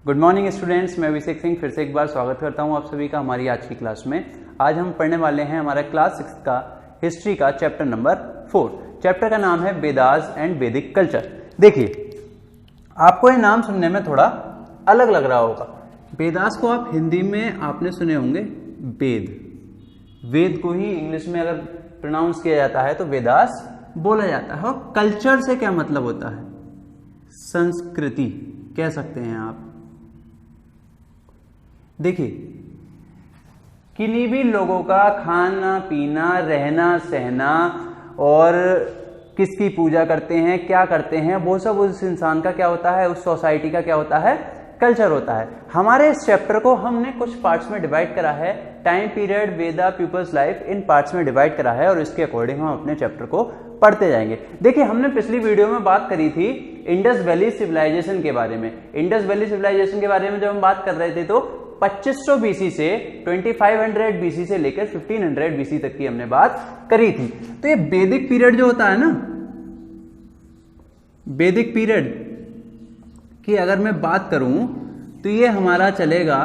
Good morning students, मैं अभिषेक सिंह फिर से एक बार स्वागत करता हूं आप सभी का हमारी आज की क्लास में। आज हम पढ़ने वाले हैं हमारा क्लास 6 का हिस्ट्री का चैप्टर नंबर 4। चैप्टर का नाम है वेदास एंड वैदिक कल्चर। देखिए, आपको ये नाम सुनने में थोड़ा अलग लग रहा होगा। वेदास को आप हिंदी में आपने सुने होंगे वेद। वेद को ही इंग्लिश में अगर प्रोनाउंस किया जाता है तो वेदास बोला जाता है। और कल्चर से क्या मतलब होता है? संस्कृति कह सकते हैं आप। देखिए, किन्हीं भी लोगों का खाना पीना, रहना सहना और किसकी पूजा करते हैं, क्या करते हैं, वो सब उस इंसान का क्या होता है, उस सोसाइटी का क्या होता है, कल्चर होता है। हमारे इस चैप्टर को हमने कुछ पार्ट्स में डिवाइड करा है। टाइम पीरियड, वेदा, पीपल्स लाइफ, इन पार्ट्स में डिवाइड करा है और इसके अकॉर्डिंग हम अपने चैप्टर को पढ़ते जाएंगे। देखिए, हमने पिछली वीडियो में बात करी थी इंडस वैली सिविलाइजेशन के बारे में। इंडस वैली सिविलाइजेशन के बारे में जब हम बात कर रहे थे तो 2500 बीसी से 2500 बीसी से लेकर 1500 बीसी तक की हमने बात करी थी। तो ये वैदिक पीरियड जो होता है ना, वैदिक पीरियड की अगर मैं बात करूं तो ये हमारा चलेगा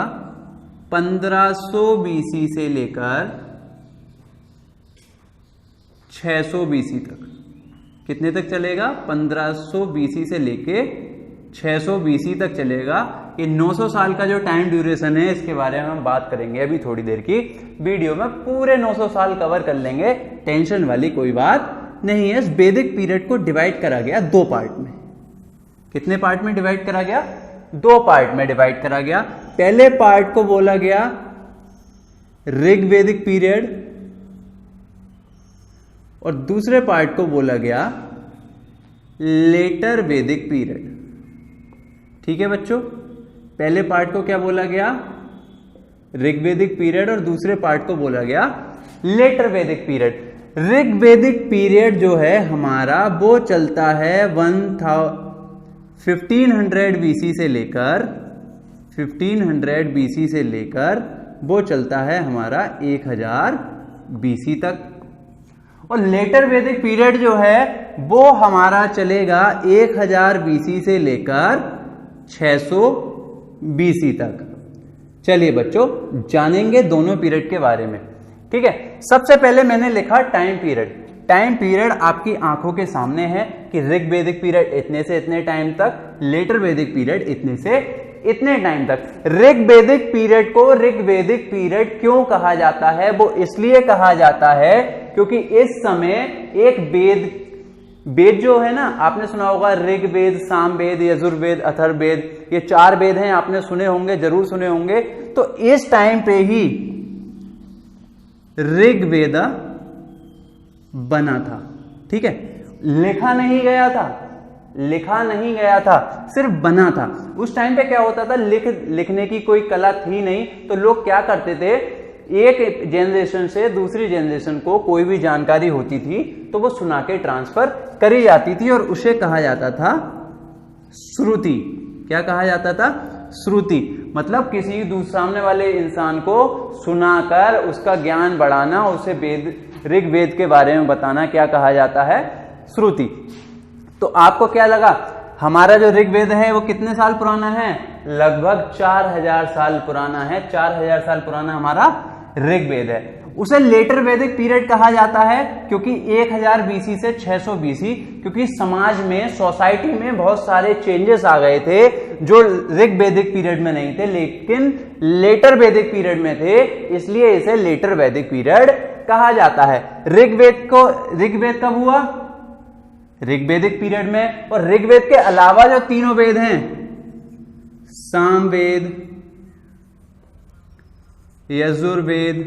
1500 बीसी से लेकर 600 बीसी तक। कितने तक चलेगा? 1500 बीसी से लेके 600 बीसी तक चलेगा। ये 900 साल का जो टाइम ड्यूरेशन है, इसके बारे में हम बात करेंगे अभी थोड़ी देर की वीडियो में। पूरे 900 साल कवर कर लेंगे, टेंशन वाली कोई बात नहीं है। इस वैदिक पीरियड को डिवाइड करा गया दो पार्ट में। कितने पार्ट में डिवाइड करा गया? दो पार्ट में डिवाइड करा गया। पहले पार्ट को बोला गया ऋग्वैदिक पीरियड और दूसरे पार्ट को बोला गया लेटर वैदिक पीरियड। ठीक है बच्चों, पहले पार्ट को क्या बोला गया? ऋग्वैदिक पीरियड और दूसरे पार्ट को बोला गया लेटर वैदिक पीरियड। ऋग्वैदिक पीरियड जो है हमारा वो चलता है 1500 बीसी से लेकर 1500 बीसी से लेकर वो चलता है हमारा 1000 बीसी तक। और लेटर वैदिक पीरियड जो है वो हमारा चलेगा 1000 बीसी से लेकर 600 बीसी तक। चलिए बच्चों, जानेंगे दोनों पीरियड के बारे में। ठीक है, सबसे पहले मैंने लिखा टाइम पीरियड। टाइम पीरियड आपकी आंखों के सामने है कि ऋग्वैदिक पीरियड इतने से इतने टाइम तक, लेटर वैदिक पीरियड इतने से इतने टाइम तक। ऋग्वैदिक पीरियड को ऋग्वैदिक पीरियड क्यों कहा जाता है? वो इसलिए कहा जाता है क्योंकि इस समय एक वेद जो है ना, आपने सुना होगा ऋग्वेद, सामवेद, यजुर्वेद, अथर्ववेद, ये 4 वेद हैं, आपने सुने होंगे, जरूर सुने होंगे। तो इस टाइम पे ही ऋग्वेद बना था। ठीक है, लिखा नहीं गया था, लिखा नहीं गया था, सिर्फ बना था। उस टाइम पे क्या होता था, लिखने की कोई कला थी नहीं, तो लोग क्या करते थे, एक जनरेशन से दूसरी जनरेशन को कोई भी जानकारी होती थी तो वो सुना के ट्रांसफर करी जाती थी और उसे कहा जाता था श्रुति। क्या कहा जाता था? श्रुति। मतलब किसी सामने वाले इंसान को सुनाकर उसका ज्ञान बढ़ाना, उसे ऋग्वेद के बारे में बताना, क्या कहा जाता है? श्रुति। तो आपको क्या लगा, हमारा जो ऋग्वेद है वो कितने साल पुराना है? लगभग 4000 साल पुराना है। 4000 साल पुराना हमारा ऋग्वेद है। उसे लेटर वैदिक पीरियड कहा जाता है क्योंकि 1000 बीसी से 600 बीसी, क्योंकि समाज में, सोसाइटी में बहुत सारे चेंजेस आ गए थे जो ऋग्वैदिक पीरियड में नहीं थे लेकिन लेटर वैदिक पीरियड में थे, इसलिए इसे लेटर वैदिक पीरियड कहा जाता है। ऋग्वेद कब हुआ? ऋग्वैदिक पीरियड में। और ऋग्वेद के अलावा जो तीनों वेद हैं, सामवेद, यजुर्वेद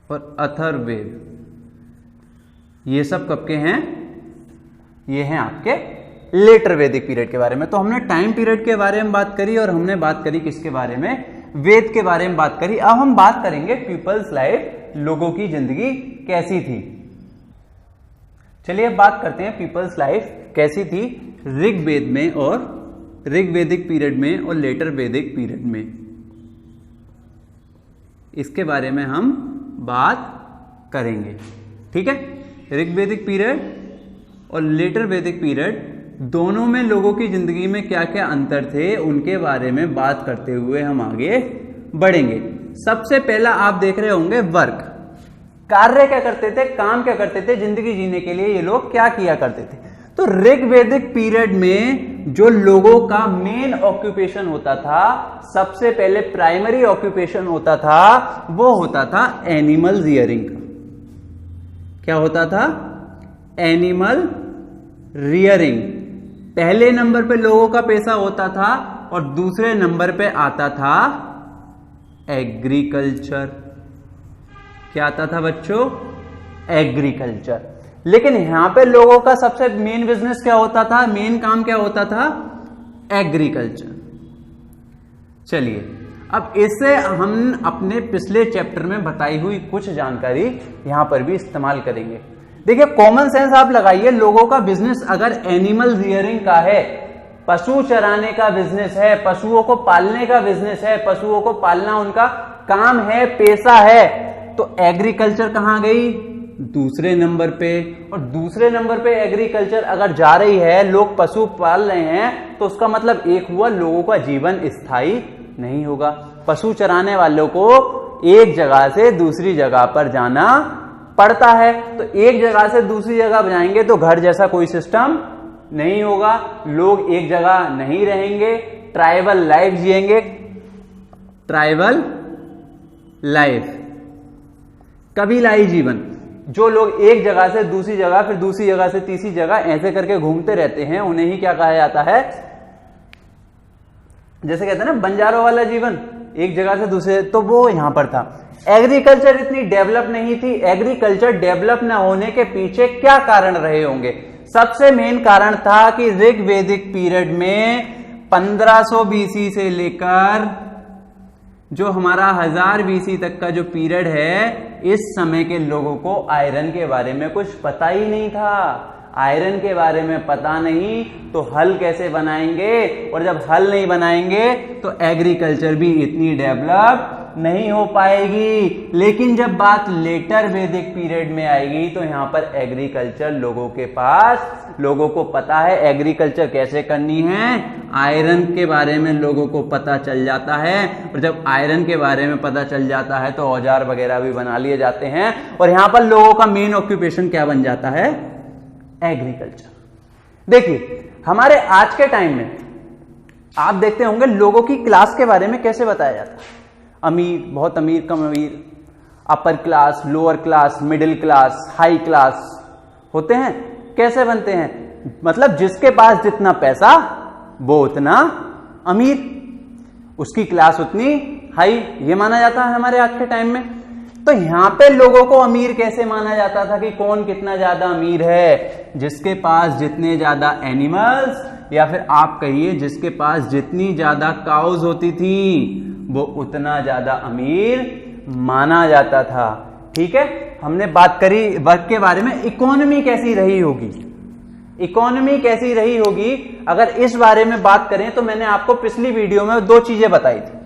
और अथर्ववेद, ये सब कब के हैं? ये हैं आपके लेटर वैदिक पीरियड के बारे में। तो हमने टाइम पीरियड के बारे में बात करी और हमने बात करी किसके बारे में? वेद के बारे में बात करी। अब हम बात करेंगे पीपल्स लाइफ, लोगों की जिंदगी कैसी थी। चलिए अब बात करते हैं पीपल्स लाइफ कैसी थी ऋग्वेद में और ऋग्वैदिक पीरियड में और लेटर वैदिक पीरियड में। इसके बारे में हम बात करेंगे। ठीक है, ऋग्वैदिक पीरियड और लेटर वैदिक पीरियड दोनों में लोगों की जिंदगी में क्या क्या अंतर थे उनके बारे में बात करते हुए हम आगे बढ़ेंगे। सबसे पहला आप देख रहे होंगे वर्क, कार्य क्या करते थे, काम क्या करते थे, जिंदगी जीने के लिए ये लोग क्या किया करते थे। तो ऋग्वैदिक पीरियड में जो लोगों का मेन ऑक्यूपेशन होता था, सबसे पहले प्राइमरी ऑक्यूपेशन होता था, वो होता था एनिमल रियरिंग का। क्या होता था? Animal rearing. पहले नंबर पे लोगों का पैसा होता था और दूसरे नंबर पे आता था एग्रीकल्चर। क्या आता था बच्चों? एग्रीकल्चर। लेकिन यहां पे लोगों का सबसे मेन बिजनेस क्या होता था, मेन काम क्या होता था? एग्रीकल्चर। चलिए अब इससे हम अपने पिछले चैप्टर में बताई हुई कुछ जानकारी यहां पर भी इस्तेमाल करेंगे। देखिए कॉमन सेंस आप लगाइए, लोगों का बिजनेस अगर एनिमल रियरिंग का है, पशु चराने का बिजनेस है, पशुओं को पालने का बिजनेस है, पशुओं को पालना उनका काम है, पेशा है, तो एग्रीकल्चर कहां गई? दूसरे नंबर पे। और दूसरे नंबर पे एग्रीकल्चर अगर जा रही है, लोग पशु पाल रहे हैं, तो उसका मतलब एक हुआ लोगों का जीवन स्थायी नहीं होगा। पशु चराने वालों को एक जगह से दूसरी जगह पर जाना पड़ता है, तो एक जगह से दूसरी जगह जाएंगे तो घर जैसा कोई सिस्टम नहीं होगा, लोग एक जगह नहीं रहेंगे, ट्राइबल लाइफ जिएंगे। ट्राइबल लाइफ, कबीलाई जीवन। जो लोग एक जगह से दूसरी जगह, फिर दूसरी जगह से तीसरी जगह ऐसे करके घूमते रहते हैं, उन्हें ही क्या कहा जाता है? जैसे कहते हैं ना बंजारों वाला जीवन, एक जगह से दूसरे, तो वो यहां पर था। एग्रीकल्चर इतनी डेवलप नहीं थी। एग्रीकल्चर डेवलप ना होने के पीछे क्या कारण रहे होंगे? सबसे मेन कारण था कि ऋग्वैदिक पीरियड में 1500 बीसी से लेकर जो हमारा 1000 बीसी तक का जो पीरियड है, इस समय के लोगों को आयरन के बारे में कुछ पता ही नहीं था। आयरन के बारे में पता नहीं तो हल कैसे बनाएंगे, और जब हल नहीं बनाएंगे तो एग्रीकल्चर भी इतनी डेवलप नहीं हो पाएगी। लेकिन जब बात लेटर वैदिक पीरियड में आएगी तो यहां पर एग्रीकल्चर लोगों के पास, लोगों को पता है एग्रीकल्चर कैसे करनी है, आयरन के बारे में लोगों को पता चल जाता है। और जब आयरन के बारे में पता चल जाता है तो औजार वगैरह भी बना लिए जाते हैं, और यहां पर लोगों का मेन ऑक्यूपेशन क्या बन जाता है? एग्रीकल्चर। देखिए हमारे आज के टाइम में आप देखते होंगे लोगों की क्लास के बारे में कैसे बताया जाता है। अमीर, बहुत अमीर, कम अमीर, upper class, lower class, middle class, high class होते हैं। कैसे बनते हैं? मतलब जिसके पास जितना पैसा वो उतना अमीर, उसकी क्लास उतनी हाई, ये माना जाता है हमारे आज के टाइम में। तो यहां पे लोगों को अमीर कैसे माना जाता था कि कौन कितना ज्यादा अमीर है? जिसके पास जितने ज्यादा एनिमल्स, या फिर आप कहिए जिसके पास जितनी ज्यादा काउज होती थी, वो उतना ज्यादा अमीर माना जाता था। ठीक है, हमने बात करी वर्क के बारे में। इकोनॉमी कैसी रही होगी? इकोनॉमी कैसी रही होगी अगर इस बारे में बात करें तो मैंने आपको पिछली वीडियो में 2 चीजें बताई थी।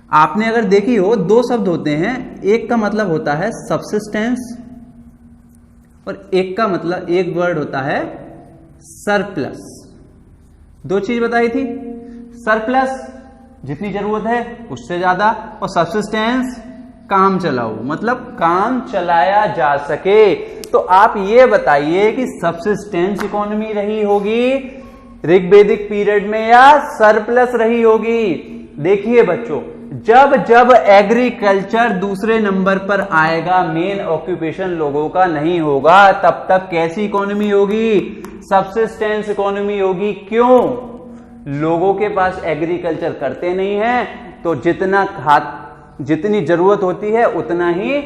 आपने अगर देखी हो, 2 शब्द होते हैं, एक का मतलब होता है सब्सिस्टेंस और एक का मतलब, एक वर्ड होता है सरप्लस। 2 चीज बताई थी, सरप्लस जितनी जरूरत है उससे ज्यादा, और सब्सिस्टेंस काम चलाओ, मतलब काम चलाया जा सके। तो आप ये बताइए कि सब्सिस्टेंस इकोनॉमी रही होगी ऋग्वैदिक पीरियड में या सरप्लस रही होगी? देखिए बच्चों, जब जब एग्रीकल्चर दूसरे नंबर पर आएगा, मेन ऑक्यूपेशन लोगों का नहीं होगा, तब तक कैसी इकोनॉमी होगी? सब्सिस्टेंस इकोनॉमी होगी। क्यों? लोगों के पास एग्रीकल्चर करते नहीं हैं, तो जितनी जरूरत होती है उतना ही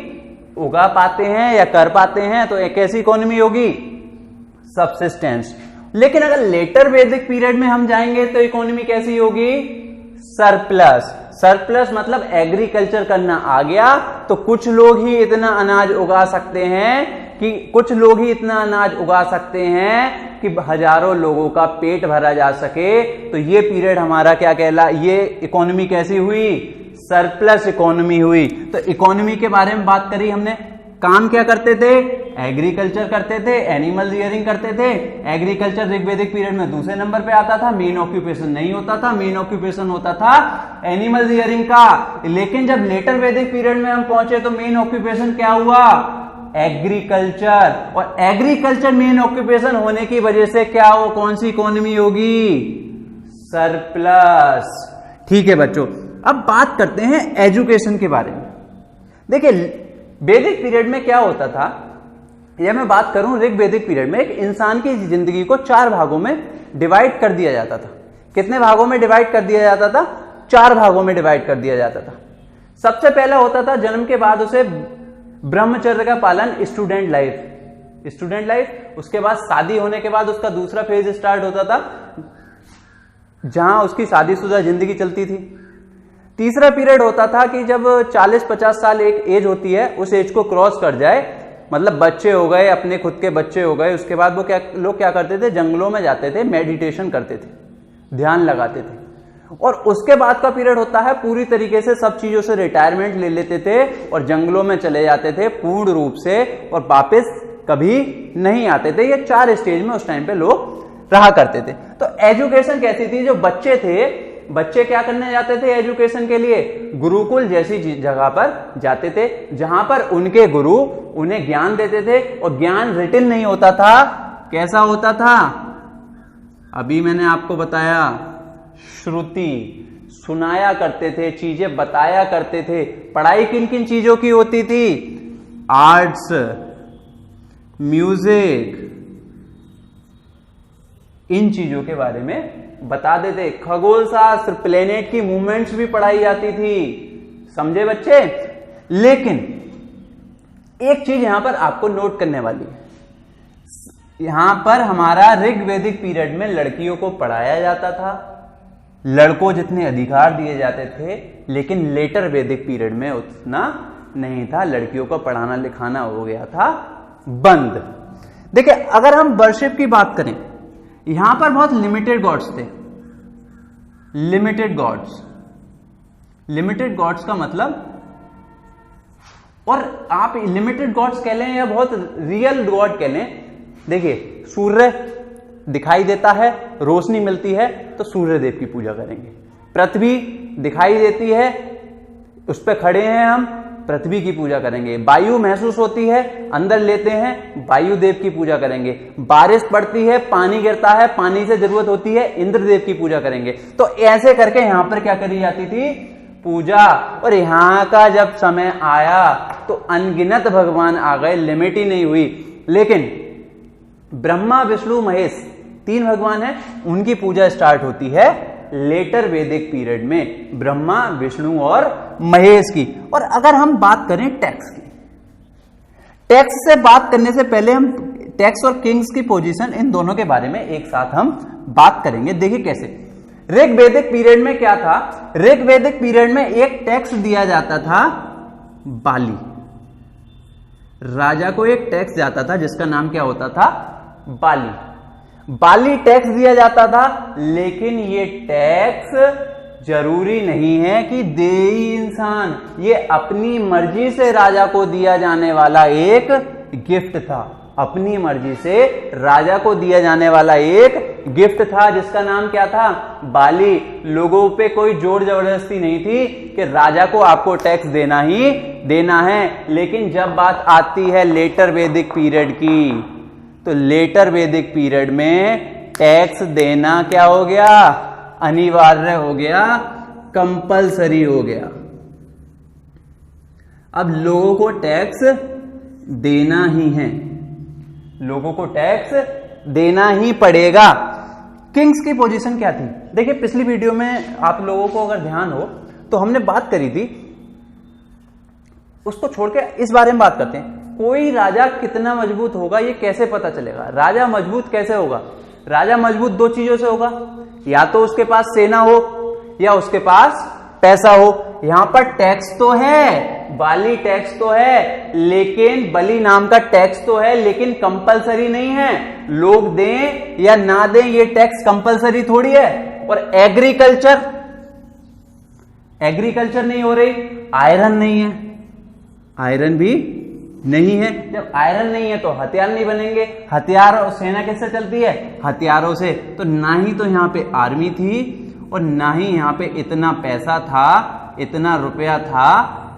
उगा पाते हैं या कर पाते हैं, तो एक ऐसी इकोनॉमी होगी सब्सिस्टेंस। लेकिन अगर लेटर वैदिक पीरियड में हम जाएंगे तो इकोनॉमी कैसी होगी? सरप्लस। सरप्लस मतलब एग्रीकल्चर करना आ गया तो कुछ लोग ही इतना अनाज उगा सकते हैं कि हजारों लोगों का पेट भरा जा सके। तो ये पीरियड हमारा क्या कहला, ये इकोनॉमी कैसी हुई? सरप्लस इकोनॉमी हुई। तो इकोनॉमी के बारे में बात करी हमने। काम क्या करते थे? एग्रीकल्चर करते थे, एनिमल रियरिंग करते थे। एग्रीकल्चर ऋग्वेदिक पीरियड में दूसरे नंबर पे आता था, मेन ऑक्यूपेशन नहीं होता था, मेन ऑक्यूपेशन होता था एनिमल रियरिंग का। लेकिन जब लेटर वैदिक पीरियड में हम पहुंचे तो मेन ऑक्यूपेशन क्या हुआ? एग्रीकल्चर। और एग्रीकल्चर मेन ऑक्यूपेशन होने की वजह से क्या हो, कौन सी इकोनॉमी होगी? सरप्लस। ठीक है बच्चों, अब बात करते हैं एजुकेशन के बारे में। देखिए वैदिक पीरियड में क्या होता था, या मैं बात करूं ऋग वैदिक पीरियड में, एक इंसान की जिंदगी को 4 भागों में डिवाइड कर दिया जाता था। कितने भागों में डिवाइड कर दिया जाता था? 4 भागों में डिवाइड कर दिया जाता था। सबसे पहला होता था जन्म के बाद उसे ब्रह्मचर्य का पालन, स्टूडेंट लाइफ। उसके बाद शादी होने के बाद उसका दूसरा फेज स्टार्ट होता था, जहां उसकी शादीशुदा जिंदगी चलती थी। तीसरा पीरियड होता था कि जब 40-50 साल एक एज होती है, उस एज को क्रॉस कर जाए, मतलब बच्चे हो गए, अपने खुद के बच्चे हो गए, उसके बाद वो लोग क्या करते थे? जंगलों में जाते थे, मेडिटेशन करते थे, ध्यान लगाते थे। और उसके बाद का पीरियड होता है पूरी तरीके से सब चीजों से रिटायरमेंट ले लेते थे और जंगलों में चले जाते थे पूर्ण रूप से, और वापस कभी नहीं आते थे। ये 4 स्टेज में उस टाइम पे लोग रहा करते थे। तो एजुकेशन कैसी थी? जो बच्चे थे, बच्चे क्या करने जाते थे एजुकेशन के लिए? गुरुकुल जैसी जगह पर जाते थे, जहां पर उनके गुरु उन्हें ज्ञान देते थे। और ज्ञान रिटन नहीं होता था, कैसा होता था? अभी मैंने आपको बताया, श्रुति, सुनाया करते थे, चीजें बताया करते थे। पढ़ाई किन किन चीजों की होती थी? आर्ट्स, म्यूजिक, इन चीजों के बारे में बता देते। खगोल शास्त्र, प्लेनेट की मूवमेंट्स भी पढ़ाई जाती थी। समझे बच्चे? लेकिन एक चीज यहां पर आपको नोट करने वाली है, यहां पर हमारा ऋग वैदिक पीरियड में लड़कियों को पढ़ाया जाता था, लड़कों जितने अधिकार दिए जाते थे। लेकिन लेटर वैदिक पीरियड में उतना नहीं था, लड़कियों को पढ़ाना लिखाना हो गया था बंद। देखिए अगर हम वर्शिप की बात करें, यहां पर बहुत लिमिटेड गॉड्स थे। लिमिटेड गॉड्स का मतलब, और आप लिमिटेड गॉड्स कह लें या बहुत रियल गॉड कह लें। देखिए सूर्य दिखाई देता है, रोशनी मिलती है तो सूर्य देव की पूजा करेंगे। पृथ्वी दिखाई देती है, उस पर खड़े हैं हम, पृथ्वी की पूजा करेंगे। वायु महसूस होती है, अंदर लेते हैं, वायु देव की पूजा करेंगे। बारिश पड़ती है, पानी गिरता है, पानी से जरूरत होती है, इंद्रदेव की पूजा करेंगे। तो ऐसे करके यहां पर क्या करी जाती थी? पूजा। और यहां का जब समय आया तो अनगिनत भगवान आ गए, लिमिट ही नहीं हुई। लेकिन ब्रह्मा, विष्णु, महेश 3 भगवान हैं, उनकी पूजा स्टार्ट होती है लेटर वैदिक पीरियड में, ब्रह्मा, विष्णु और महेश की। और अगर हम बात करें टैक्स की, टैक्स से बात करने से पहले हम टैक्स और किंग्स की पोजीशन, इन दोनों के बारे में एक साथ हम बात करेंगे। देखिए कैसे ऋग वैदिक पीरियड में क्या था? ऋग वैदिक पीरियड में एक टैक्स दिया जाता था बाली। राजा को एक टैक्स जाता था जिसका नाम क्या होता था? बाली। बाली टैक्स दिया जाता था, लेकिन ये टैक्स जरूरी नहीं है कि दे ही इंसान, ये अपनी मर्जी से राजा को दिया जाने वाला एक गिफ्ट था। अपनी मर्जी से राजा को दिया जाने वाला एक गिफ्ट था, जिसका नाम क्या था? बाली। लोगों पे कोई जोर जबरदस्ती नहीं थी कि राजा को आपको टैक्स देना ही देना है। लेकिन जब बात आती है लेटर वैदिक पीरियड की, तो लेटर वैदिक पीरियड में टैक्स देना क्या हो गया? अनिवार्य हो गया, कंपलसरी हो गया। अब लोगों को टैक्स देना ही है, लोगों को टैक्स देना ही पड़ेगा। किंग्स की पोजीशन क्या थी? देखिए पिछली वीडियो में आप लोगों को अगर ध्यान हो तो हमने बात करी थी, उसको छोड़ के इस बारे में बात करते हैं। कोई राजा कितना मजबूत होगा ये कैसे पता चलेगा? राजा मजबूत कैसे होगा? राजा मजबूत 2 चीजों से होगा, या तो उसके पास सेना हो या उसके पास पैसा हो। यहां पर टैक्स तो है, बाली टैक्स तो है, लेकिन बलि नाम का टैक्स तो है, लेकिन कंपलसरी नहीं है। लोग दें या ना दें ये टैक्स कंपलसरी थोड़ी है। और एग्रीकल्चर नहीं हो रही, आयरन नहीं है, आयरन भी नहीं है। जब आयरन नहीं है तो हथियार नहीं बनेंगे। हथियार और सेना किससे चलती है? हथियारों से। तो ना ही तो यहाँ पे आर्मी थी और ना ही यहाँ पे इतना पैसा था, इतना रुपया था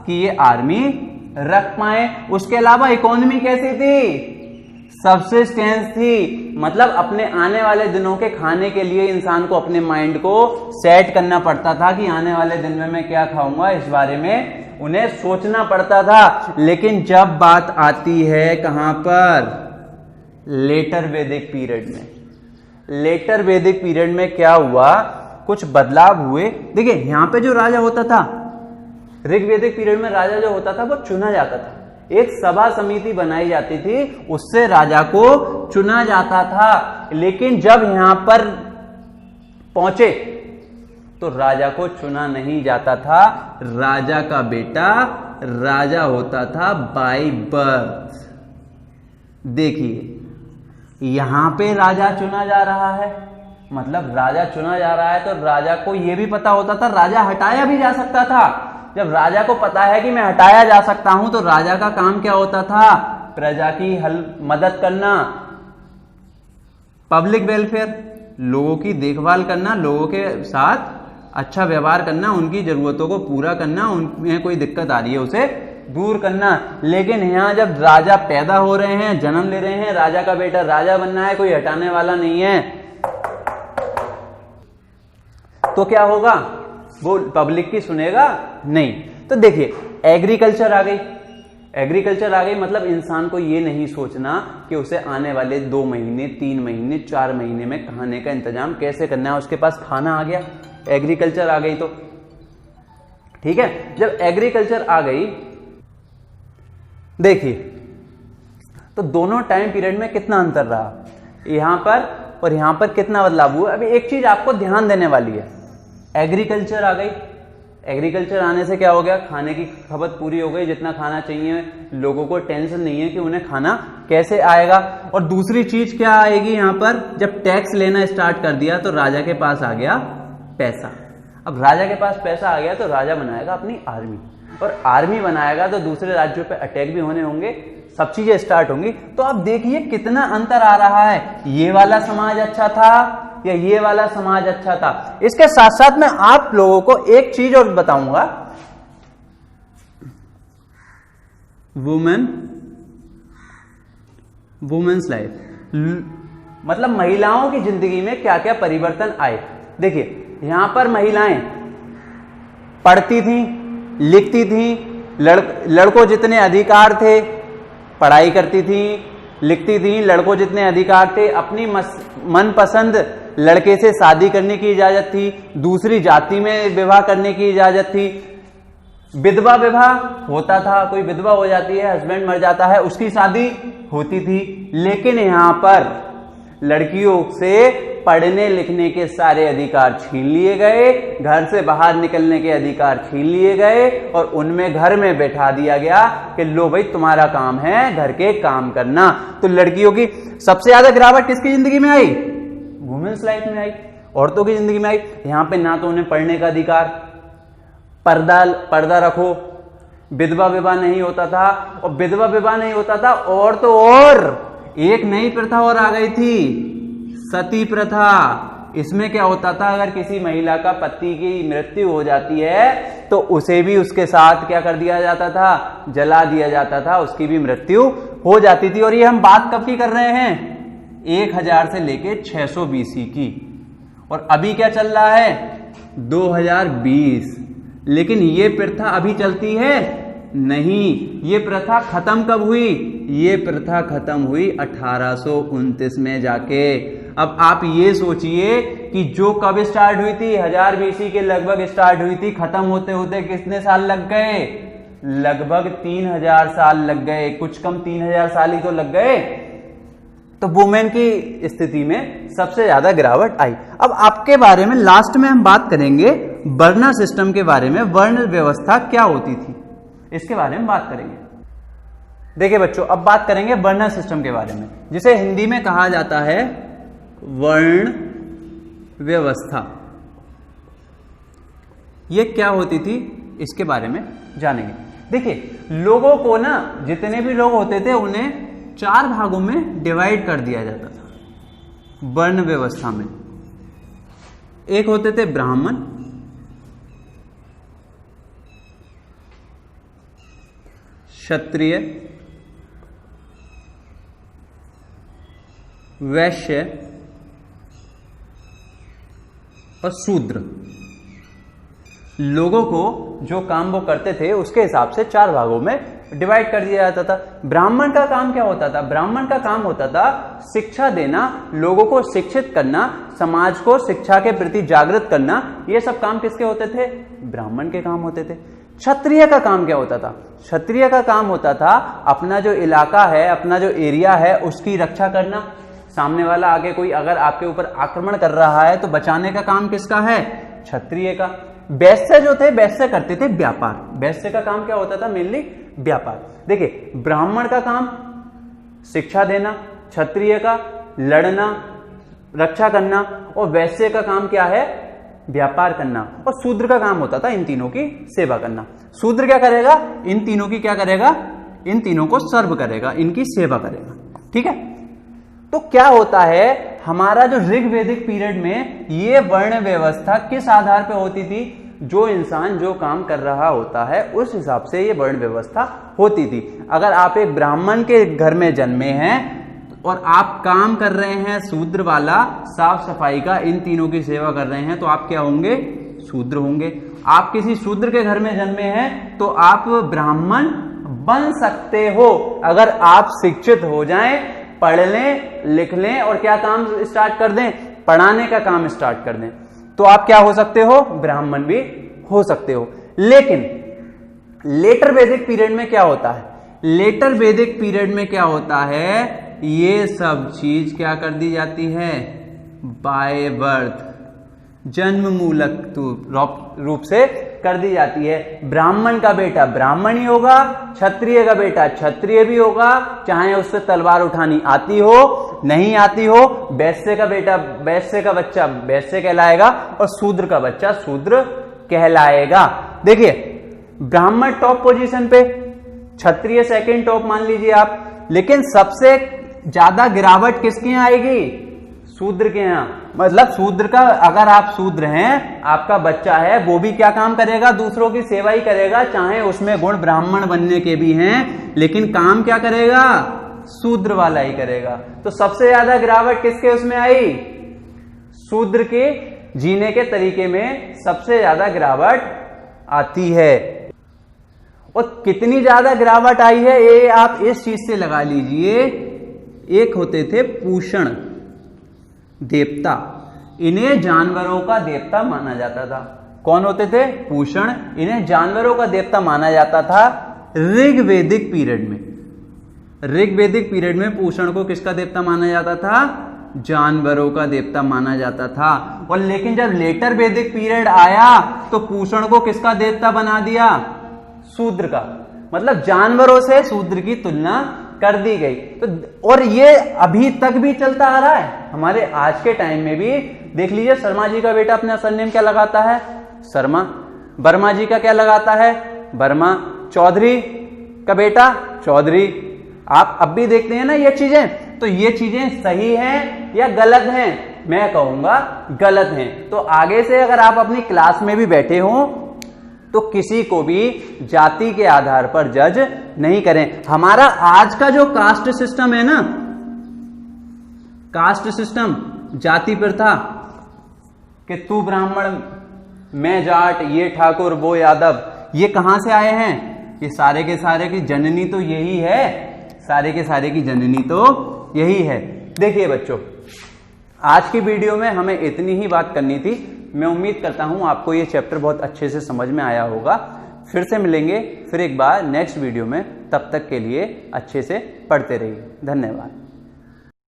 कि ये आर्मी रख पाए। उसके अलावा इकोनॉमी कैसी थी? सबसिस्टेंस थी, मतलब अपने आने वाले दिनों के खाने के लिए इंसान को अपने माइंड को सेट करना पड़ता था कि आने वाले दिन में मैं क्या खाऊंगा, इस बारे में उन्हें सोचना पड़ता था। लेकिन जब बात आती है कहां पर? लेटर वैदिक पीरियड में। लेटर वैदिक पीरियड में क्या हुआ? कुछ बदलाव हुए। देखिए यहां पे जो राजा होता था, ऋग्वैदिक पीरियड में राजा जो होता था वो चुना जाता था। एक सभा समिति बनाई जाती थी, उससे राजा को चुना जाता था। लेकिन जब यहां पर पहुंचे तो राजा को चुना नहीं जाता था। राजा का बेटा राजा होता था बाय बर्थ। देखिए यहां पे राजा चुना जा रहा है, मतलब राजा चुना जा रहा है तो राजा को यह भी पता होता था राजा हटाया भी जा सकता था। जब राजा को पता है कि मैं हटाया जा सकता हूं तो राजा का काम क्या होता था? प्रजा की मदद करना, पब्लिक वेलफेयर, लोगों की देखभाल करना, लोगों के साथ अच्छा व्यवहार करना, उनकी जरूरतों को पूरा करना, उनमें कोई दिक्कत आ रही है उसे दूर करना। लेकिन यहां जब राजा पैदा हो रहे हैं, जन्म ले रहे हैं, राजा का बेटा राजा बनना है, कोई हटाने वाला नहीं है, तो क्या होगा? वो पब्लिक की सुनेगा नहीं। तो देखिए एग्रीकल्चर आ गई। एग्रीकल्चर आ गई मतलब इंसान को ये नहीं सोचना कि उसे आने वाले 2 महीने, 3 महीने, 4 महीने में खाने का इंतजाम कैसे करना है। उसके पास खाना आ गया, एग्रीकल्चर आ गई तो ठीक है। जब एग्रीकल्चर आ गई, देखिए तो दोनों टाइम पीरियड में कितना अंतर रहा, यहां पर और यहां पर कितना बदलाव हुआ। अभी एक चीज आपको ध्यान देने वाली है, एग्रीकल्चर आ गई। एग्रीकल्चर आने से क्या हो गया? खाने की खपत पूरी हो गई, जितना खाना चाहिए, लोगों को टेंशन नहीं है कि उन्हें खाना कैसे आएगा। और दूसरी चीज क्या आएगी यहां पर? जब टैक्स लेना स्टार्ट कर दिया तो राजा के पास आ गया पैसा। अब राजा के पास पैसा आ गया तो राजा बनाएगा अपनी आर्मी, और आर्मी बनाएगा तो दूसरे राज्यों पे अटैक भी होने होंगे, सब चीजें स्टार्ट होंगी। तो अब देखिए कितना अंतर आ रहा है। ये वाला समाज अच्छा था या ये वाला समाज अच्छा था। इसके साथ साथ मैं आप लोगों को एक चीज और बताऊंगा, वुमेन्स लाइफ, मतलब महिलाओं की जिंदगी में क्या क्या परिवर्तन आए। देखिए यहां पर महिलाएं पढ़ती थी, लिखती थी, लड़कों जितने अधिकार थे पढ़ाई करती थी, लिखती थी, लड़कों जितने अधिकार थे, अपनी मनपसंद लड़के से शादी करने की इजाजत थी, दूसरी जाति में विवाह करने की इजाजत थी, विधवा विवाह होता था, कोई विधवा हो जाती है, हस्बैंड मर जाता है, उसकी शादी होती थी। लेकिन यहां पर लड़कियों से पढ़ने लिखने के सारे अधिकार छीन लिए गए, घर से बाहर निकलने के अधिकार छीन लिए गए, और उनमें घर में बैठा दिया गया कि लो भाई तुम्हारा काम है घर के काम करना। तो लड़कियों की सबसे ज्यादा गिरावट किसकी जिंदगी में आई? वुमेन्स लाइफ में आई, औरतों की जिंदगी में आई। यहां पे ना तो उन्हें पढ़ने का अधिकार, पर्दा रखो, विधवा विवाह नहीं होता था, और विधवा विवाह नहीं होता था और तो और एक नई प्रथा और आ गई थी, सती प्रथा। इसमें क्या होता था, अगर किसी महिला का पति की मृत्यु हो जाती है तो उसे भी उसके साथ क्या कर दिया जाता था? जला दिया जाता था, उसकी भी मृत्यु हो जाती थी। और ये हम बात कब की कर रहे हैं? 1000 से लेके 600 BC की। और अभी क्या चल रहा है? 2020। लेकिन ये प्रथा अभी चलती है? नहीं। ये प्रथा खत्म कब हुई? ये प्रथा खत्म हुई 1829 में जाके। अब आप ये सोचिए कि जो कब स्टार्ट हुई थी? 1000 BC के लगभग स्टार्ट हुई थी, खत्म होते होते कितने साल लग गए? लगभग 3000 साल लग गए, कुछ कम 3000 साल ही तो लग गए। तो वुमेन की स्थिति में सबसे ज्यादा गिरावट आई। अब आपके बारे में लास्ट में हम बात करेंगे वर्ण सिस्टम के बारे में, वर्ण व्यवस्था क्या होती थी इसके बारे में बात करेंगे। देखिए बच्चों, अब बात करेंगे वर्ण सिस्टम के बारे में, जिसे हिंदी में कहा जाता है वर्ण व्यवस्था। यह क्या होती थी इसके बारे में जानेंगे। देखिए, लोगों को ना, जितने भी लोग होते थे उन्हें 4 भागों में डिवाइड कर दिया जाता था वर्ण व्यवस्था में। एक होते थे ब्राह्मण, क्षत्रिय, वैश्य और शूद्र। लोगों को जो काम वो करते थे उसके हिसाब से 4 भागों में डिवाइड कर दिया जाता था। ब्राह्मण का काम क्या होता था? ब्राह्मण का काम होता था शिक्षा देना, लोगों को शिक्षित करना, समाज को शिक्षा के प्रति जागृत करना। ये सब काम किसके होते थे? ब्राह्मण के काम होते थे। क्षत्रिय का काम क्या होता था? क्षत्रिय का काम होता था अपना जो इलाका है, अपना जो एरिया है, उसकी रक्षा करना। सामने वाला आगे कोई अगर आपके ऊपर आक्रमण कर रहा है तो बचाने का काम किसका है? क्षत्रिय का। वैश्य जो थे, वैश्य करते थे व्यापार। वैश्य का काम क्या होता था? मेनली व्यापार। देखिए, ब्राह्मण का काम शिक्षा देना, क्षत्रिय का लड़ना, रक्षा करना, और वैश्य का काम क्या है? व्यापार करना। और शूद्र का काम होता था इन तीनों की सेवा करना। शूद्र क्या करेगा? इन तीनों की क्या करेगा? इन तीनों को सर्व करेगा, इनकी सेवा करेगा। ठीक है, तो क्या होता है, हमारा जो ऋग्वेदिक पीरियड में ये वर्ण व्यवस्था किस आधार पे होती थी? जो इंसान जो काम कर रहा होता है उस हिसाब से ये वर्ण व्यवस्था होती थी। अगर आप एक ब्राह्मण के घर में जन्मे हैं और आप काम कर रहे हैं शूद्र वाला, साफ सफाई का, इन तीनों की सेवा कर रहे हैं, तो आप क्या होंगे? शूद्र होंगे। आप किसी शूद्र के घर में जन्मे हैं तो आप ब्राह्मण बन सकते हो, अगर आप शिक्षित हो जाएं, पढ़ लें, लिख लें और क्या काम स्टार्ट कर दें? पढ़ाने का काम स्टार्ट कर दें, तो आप क्या हो सकते हो? ब्राह्मण भी हो सकते हो। लेकिन लेटर वैदिक पीरियड में क्या होता है? लेटर वैदिक पीरियड में क्या होता है? ये सब चीज क्या कर दी जाती है? बाय बर्थ, जन्म मूलक रूप से कर दी जाती है। ब्राह्मण का बेटा ब्राह्मण ही होगा, क्षत्रिय का बेटा क्षत्रिय भी होगा, चाहे उससे तलवार उठानी आती हो नहीं आती हो। वैश्य का बेटा, वैश्य का बच्चा वैश्य कहलाएगा और शूद्र का बच्चा शूद्र कहलाएगा। देखिए, ब्राह्मण टॉप पोजीशन पे, क्षत्रिय सेकंड टॉप मान लीजिए आप, लेकिन सबसे ज्यादा गिरावट किसके यहां आएगी? शूद्र के यहां। मतलब शूद्र का, अगर आप शूद्र हैं, आपका बच्चा है, वो भी क्या काम करेगा? दूसरों की सेवा ही करेगा, चाहे उसमें गुण ब्राह्मण बनने के भी हैं, लेकिन काम क्या करेगा? शूद्र वाला ही करेगा। तो सबसे ज्यादा गिरावट किसके उसमें आई? शूद्र के जीने के तरीके में सबसे ज्यादा गिरावट आती है। और कितनी ज्यादा गिरावट आई है ये आप इस चीज से लगा लीजिए। एक होते थे पूषण देवता, इन्हें जानवरों का देवता माना जाता था। कौन होते थे? पूषण। इन्हें जानवरों का देवता माना जाता था ऋग्वेदिक पीरियड में। ऋग्वेदिक पीरियड में पूषण को किसका देवता माना जाता था? जानवरों का देवता माना जाता था। और लेकिन जब लेटर वैदिक पीरियड आया तो पूषण को किसका देवता बना दिया? शूद्र का। मतलब जानवरों से शूद्र की तुलना कर दी गई। तो और ये अभी तक भी चलता आ रहा है हमारे आज के टाइम में भी। देख लीजिए, शर्मा जी का बेटा अपना सरनेम क्या लगाता है? शर्मा। वर्मा जी का क्या लगाता है? वर्मा। चौधरी का बेटा चौधरी। आप अब भी देखते हैं ना ये चीजें। तो ये चीजें सही हैं या गलत हैं? मैं कहूंगा गलत हैं। तो आगे से अगर आप अपनी क्लास में भी बैठे हो तो किसी को भी जाति के आधार पर जज नहीं करें। हमारा आज का जो कास्ट सिस्टम है ना, कास्ट सिस्टम, जाति प्रथा, कि तू ब्राह्मण, मैं जाट, ये ठाकुर, वो यादव, ये कहां से आए हैं? ये सारे के सारे की जननी तो यही है। सारे के सारे की जननी तो यही है। देखिए बच्चों, आज की वीडियो में हमें इतनी ही बात करनी थी। मैं उम्मीद करता हूं आपको ये चैप्टर बहुत अच्छे से समझ में आया होगा। फिर से मिलेंगे फिर एक बार नेक्स्ट वीडियो में। तब तक के लिए अच्छे से पढ़ते रहिए। धन्यवाद।